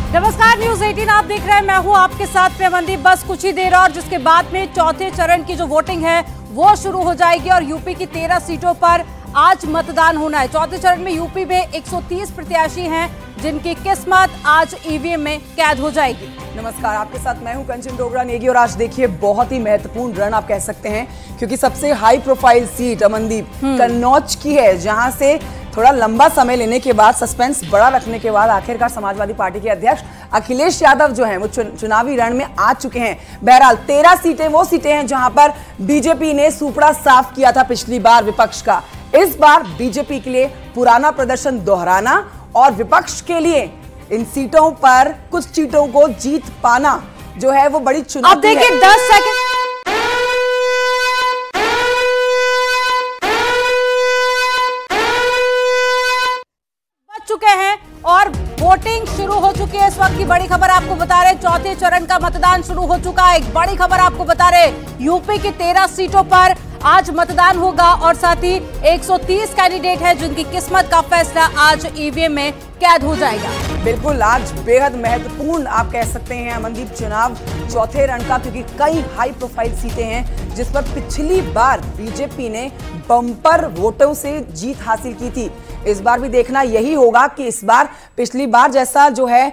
नमस्कार, न्यूज 18 आप देख रहे हैं। मैं हूं आपके साथ प्रमनदीप। बस कुछ ही देर और जिसके बाद में चौथे चरण की जो वोटिंग है वो शुरू हो जाएगी और यूपी की 13 सीटों पर आज मतदान होना है। चौथे चरण में यूपी में 130 प्रत्याशी हैं जिनकी किस्मत आज ईवीएम में कैद हो जाएगी। नमस्कार, आपके साथ मैं हूं कंचन डोगरा नेगी और आज देखिए बहुत ही महत्वपूर्ण रण आप कह सकते हैं क्योंकि सबसे high profile seat Amandeep Kannauj की है, जहां से थोड़ा लंबा समय लेने के बाद, सस्पेंस बड़ा रखने के बाद आखिरकार समाजवादी पार्टी के अध्यक्ष अखिलेश यादव जो हैं वो चुनावी रण में आ चुके हैं। बहरहाल 13 सीटें वो सीटें हैं जहां पर बीजेपी ने सुपड़ा साफ किया था पिछली बार विपक्ष का। इस बार बीजेपी के लिए पुराना प्रदर्शन दोहराना और विपक्ष के लिए इन सीटों पर कुछ सीटों को जीत पाना जो है वो बड़ी चुनौती है। अब देखिए 10 सेकंड चुके हैं और वोटिंग शुरू हो चुकी है। इस वक्त की बड़ी खबर आपको बता रहे, चौथे चरण का मतदान शुरू हो चुका है। एक बड़ी खबर आपको बता रहे, यूपी की 13 सीटों पर आज मतदान होगा और साथ ही 130 कैंडिडेट हैं जिनकी किस्मत का फैसला आज ईवीएम में कैद हो जाएगा। बिल्कुल, आज बेहद महत्वपूर्ण आप कह सकते हैं अमनदीप चुनाव चौथे रण का, क्योंकि कई हाई प्रोफाइल सीटें हैं जिस पर पिछली बार बीजेपी ने बम्पर वोटों से जीत हासिल की थी। इस बार भी देखना यही होगा कि इस बार पिछली बार जैसा जो है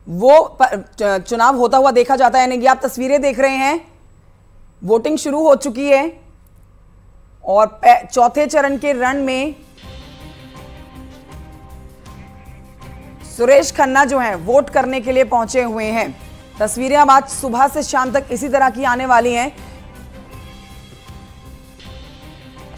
वो चुनाव होता हुआ देखा जाता है। नहीं, आप तस्वीरें देख रहे हैं, वोटिंग शुरू हो चुकी है और चौथे चरण के रण में सुरेश खन्ना जो हैं वोट करने के लिए पहुंचे हुए हैं। तस्वीरें अब आज सुबह से शाम तक इसी तरह की आने वाली हैं।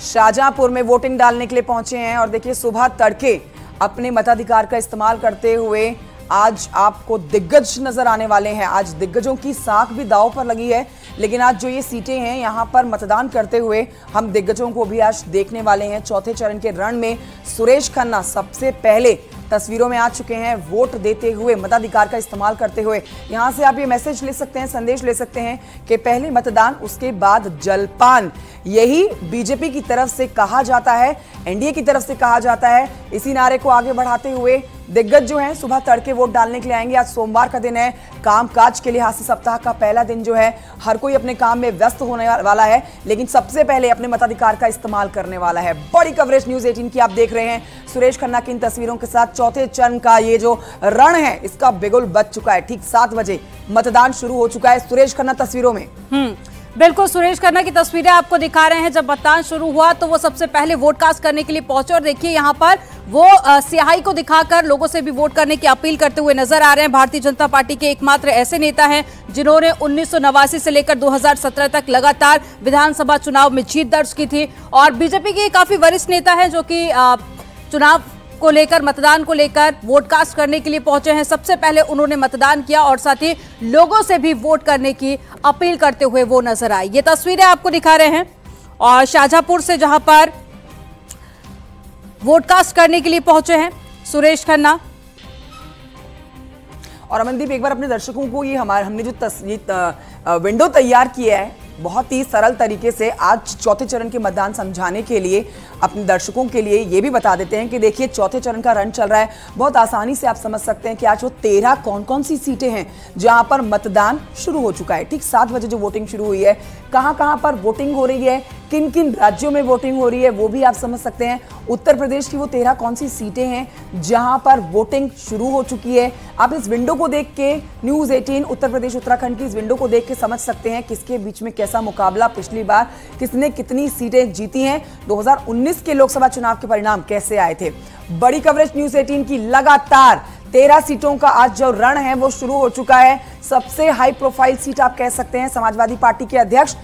शाहजहांपुर में वोटिंग डालने के लिए पहुंचे हैं और देखिए सुबह तड़के अपने मताधिकार का इस्तेमाल करते हुए आज आपको दिग्गज नजर आने वाले हैं। आज दिग्गजों की साख भी दांव पर लगी है, लेकिन आज जो ये सीटें हैं यहां पर मतदान करते हुए हम दिग्गजों को भी आज देखने वाले हैं। चौथे चरण के रण में सुरेश खन्ना सबसे पहले तस्वीरों में आ चुके हैं, वोट देते हुए, मताधिकार का इस्तेमाल करते हुए। यहां से आप ये मैसेज ले सकते हैं, संदेश ले सकते हैं कि पहले मतदान उसके बाद जलपान। यही बीजेपी की तरफ से कहा जाता है, एनडीए की तरफ से कहा जाता है। इसी नारे को आगे बढ़ाते हुए दिग्गज जो हैं सुबह तड़के वोट डालने के लिए आएंगे। आज सोमवार का दिन है, कामकाज के लिहाज से सप्ताह का पहला दिन जो है हर कोई अपने काम में व्यस्त होने वाला है, लेकिन सबसे पहले अपने मताधिकार का इस्तेमाल करने वाला है। बड़ी कवरेज न्यूज 18 की आप देख रहे हैं सुरेश खन्ना की इन तस्वीरों के साथ। चौथे चरण का ये जो रण है इसका बिगुल बज चुका है। ठीक 7 बजे मतदान शुरू हो चुका है। सुरेश खन्ना तस्वीरों में बिल्कुल, सुरेश खन्ना की तस्वीरें आपको दिखा रहे हैं। जब मतदान शुरू हुआ तो वो सबसे पहले वोट कास्ट करने के लिए पहुंचे और देखिए यहाँ पर वो स्याही को दिखाकर लोगों से भी वोट करने की अपील करते हुए नजर आ रहे हैं। भारतीय जनता पार्टी के एकमात्र ऐसे नेता हैं जिन्होंने 1989 से लेकर 2017 तक लगातार विधानसभा चुनाव में जीत दर्ज की थी और बीजेपी के काफी वरिष्ठ नेता हैं जो कि चुनाव को लेकर, मतदान को लेकर वोट कास्ट करने के लिए पहुंचे हैं। सबसे पहले उन्होंने मतदान किया और साथ ही लोगों से भी वोट करने की अपील करते हुए वो नजर आए। ये तस्वीरें आपको दिखा रहे हैं और शाहजहांपुर से जहां पर वोट कास्ट करने के लिए पहुंचे हैं सुरेश खन्ना। और अमनदीप, एक बार अपने दर्शकों को ये हमने जो विंडो तैयार किया है बहुत ही सरल तरीके से आज चौथे चरण के मतदान समझाने के लिए अपने दर्शकों के लिए ये भी बता देते हैं कि देखिए चौथे चरण का रण चल रहा है। बहुत आसानी से आप समझ सकते हैं कि आज वो 13 कौन कौन सी सीटें हैं जहां पर मतदान शुरू हो चुका है। ठीक 7 बजे जो वोटिंग शुरू हुई है, कहां पर वोटिंग हो रही है, किन किन राज्यों में वोटिंग हो रही है वो भी आप समझ सकते हैं। उत्तर प्रदेश की वो 13 कौन सी सीटें हैं जहां पर वोटिंग शुरू हो चुकी है। आप इस विंडो को देख के न्यूज 18 उत्तर प्रदेश उत्तराखंड की इस विंडो को देख के समझ सकते हैं किसके बीच में कैसा मुकाबला, पिछली बार किसने कितनी सीटें जीती हैं, 2019 के लोकसभा चुनाव के परिणाम कैसे आए थे। बड़ी कवरेज न्यूज 18 की लगातार 13 सीटों का आज जो रण है वो शुरू हो चुका है। सबसे हाई प्रोफाइल सीट आप कह सकते हैं समाजवादी पार्टी के अध्यक्ष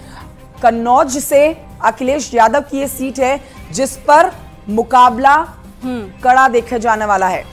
कन्नौज से अखिलेश यादव की ये सीट है जिस पर मुकाबला कड़ा देखा जाने वाला है।